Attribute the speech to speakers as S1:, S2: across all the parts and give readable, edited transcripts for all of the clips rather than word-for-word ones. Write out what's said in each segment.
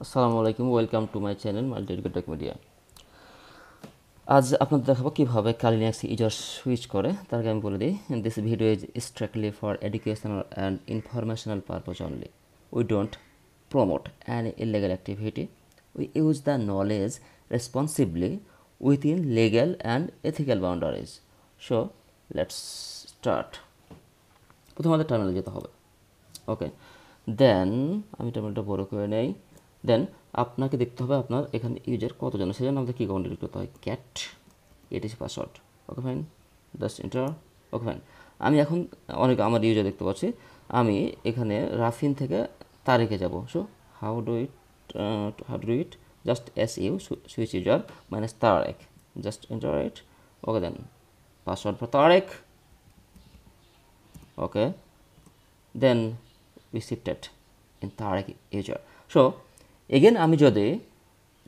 S1: আসসালামু আলাইকুম, welcome to my channel multi media. আজ আপনাদের দেখাবো কীভাবে কালি লিনাক্স ইউজার সুইচ করে। তার আগে আমি বলে দিই, this video is strictly for educational and informational purpose only. We don't promote any illegal activity. We use the knowledge responsibly within legal and ethical boundaries. So, let's start. প্রথমে আমাদের টার্মিনালে যেতে হবে। ওকে, দেন আমি টার্মিনালটা বড় করে নেই। দেন আপনাকে দেখতে হবে আপনার এখানে ইউজার কতজন, সেজন্য আমাদের কী কমান্ড করতে হয়, cat ATC password. Okay fine, just enter. Okay fine, আমি এখন অনেক আমার ইউজার দেখতে পাচ্ছি। আমি এখানে রাফিন থেকে তারিখে যাব। So how do it just SU switch user minus Tarek, just enter it. Okay, then password for Tarek. Okay, then we shifted in Tarek user. So again আমি যদি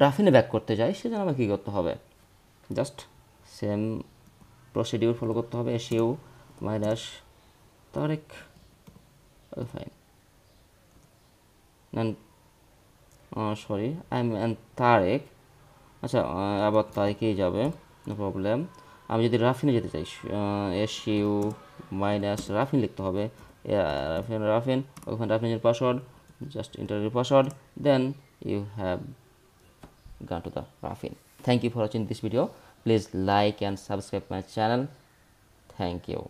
S1: রাফিনে ব্যাক করতে যাই, সেজন্য আমাকে কী করতে হবে, জাস্ট সেম প্রসিডিউর ফলো করতে হবে। SU minus Tarek. Okay fine, then sorry I am Tarek. আচ্ছা, আবার তারিখেই যাবে, নো প্রবলেম। আমি যদি রাফিনে যেতে চাই, SU মাইনাস রাফিন লিখতে হবে। রাফিন ওখানে রাফিনের password, just enter your password, then you have gone to the Rafin. Thank you for watching this video. Please like and subscribe my channel. Thank you.